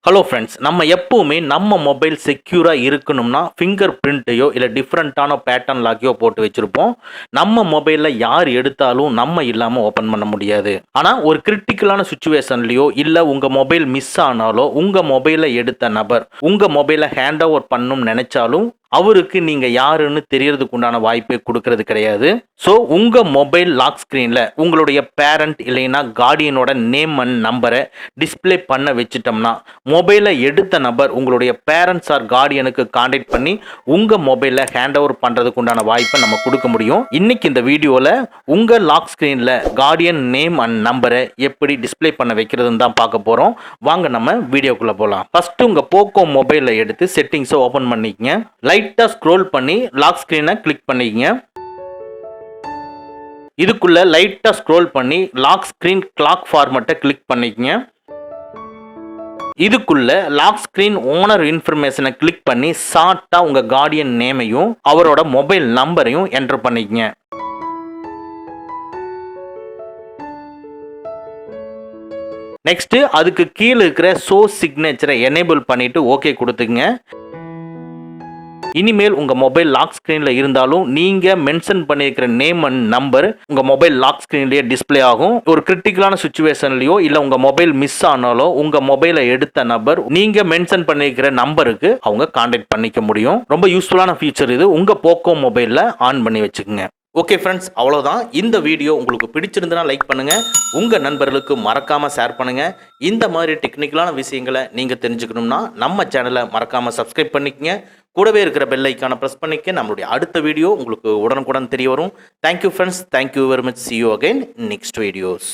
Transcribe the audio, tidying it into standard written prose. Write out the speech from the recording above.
Hello friends, நம்ம எப்பவுமே நம்ம மொபைல் செக்யூராக இருக்கணும்னா ஃபிங்கர் பிரிண்ட்டையோ இல்லை டிஃப்ரெண்ட்டான பேட்டர்ன் லாக்கையோ போட்டு வச்சுருப்போம். நம்ம மொபைலில் யார் எடுத்தாலும் நம்ம இல்லாமல் ஓப்பன் பண்ண முடியாது. ஆனால் ஒரு கிரிட்டிக்கலான சுச்சுவேஷன்லையோ இல்லை உங்கள் மொபைல் மிஸ் ஆனாலோ உங்கள் மொபைலை எடுத்த நபர் உங்கள் மொபைலை ஹேண்ட் ஓவர் பண்ணணும்னு நினச்சாலும் அவருக்கு நீங்கள் யாருன்னு தெரியறதுக்கு உண்டான வாய்ப்பே கொடுக்கறது கிடையாது. ஸோ உங்கள் மொபைல் லாக் ஸ்க்ரீனில் உங்களுடைய பேரண்ட் இல்லைன்னா கார்டியனோட நேம் அண்ட் நம்பரை டிஸ்பிளே பண்ண வச்சுட்டோம்னா மொபைலை எடுத்த நபர் உங்களுடைய பேரண்ட்ஸ் ஆர் கார்டியனுக்கு கான்டாக்ட் பண்ணி உங்கள் மொபைலை ஹேண்ட் ஓவர் பண்ணுறதுக்கு உண்டான வாய்ப்பை நம்ம கொடுக்க முடியும். இன்னைக்கு இந்த வீடியோவில் உங்கள் லாக் ஸ்க்ரீனில் கார்டியன் நேம் அண்ட் நம்பரை எப்படி டிஸ்பிளே பண்ண வைக்கிறதுன்னு தான் பார்க்க போகிறோம். வாங்க நம்ம வீடியோக்குள்ளே போகலாம். ஃபஸ்ட்டு உங்கள் போக்கோ மொபைலை எடுத்து செட்டிங்ஸை ஓப்பன் பண்ணிக்கங்க. லைட்டாக ஸ்க்ரோல் பண்ணி லாக் ஸ்க்ரீனை கிளிக் பண்ணிக்கங்க. இதுக்குள்ள லைட்டாக ஸ்க்ரோல் பண்ணி லாக் ஸ்க்ரீன் கிளாக் ஃபார்மட்டை கிளிக் பண்ணிக்கங்க. இதுக்குள்ள லாக் ஸ்க்ரீன் ஓனர் இன்ஃபர்மேஷனை கிளிக் பண்ணி ஷார்ட்டாக உங்கள் கார்டியன் நேமையும் அவரோட மொபைல் நம்பரையும் என்டர் பண்ணிக்கங்க. நெக்ஸ்ட் அதுக்கு கீழே இருக்கிற ஷோ சிக்னேச்சரை எனேபிள் பண்ணிட்டு ஓகே கொடுத்துங்க. இனிமேல் உங்கள் மொபைல் லாக் ஸ்க்ரீனில் இருந்தாலும் நீங்கள் மென்ஷன் பண்ணியிருக்கிற நேம் அண்ட் நம்பர் உங்கள் மொபைல் லாக் ஸ்க்ரீன்லேயே டிஸ்பிளே ஆகும். ஒரு கிரிட்டிக்கலான சுச்சுவேஷன்லையோ இல்லை உங்கள் மொபைல் மிஸ் ஆனாலோ உங்கள் மொபைலை எடுத்த நபர் நீங்கள் மென்ஷன் பண்ணியிருக்கிற நம்பருக்கு அவங்க கான்டாக்ட் பண்ணிக்க முடியும். ரொம்ப யூஸ்ஃபுல்லான ஃபீச்சர் இது. உங்கள் போக்கோ மொபைலில் ஆன் பண்ணி வச்சுக்கோங்க. ஓகே ஃப்ரெண்ட்ஸ், அவ்வளோதான். இந்த வீடியோ உங்களுக்கு பிடிச்சிருந்தனா லைக் பண்ணுங்கள், உங்கள் நண்பர்களுக்கு மறக்காமல் ஷேர் பண்ணுங்கள். இந்த மாதிரி டெக்னிக்கலான விஷயங்களை நீங்கள் தெரிஞ்சுக்கணும்னா நம்ம சேனலை மறக்காமல் சப்ஸ்கிரைப் பண்ணிக்கங்க. கூடவே இருக்கிற பெல் ஐக்கானை ப்ரெஸ் பண்ணிக்க. நம்மளுடைய அடுத்த வீடியோ உங்களுக்கு உடனுக்குடன் தெரிய வரும். Thank you friends, thank you very much. see you again in next videos.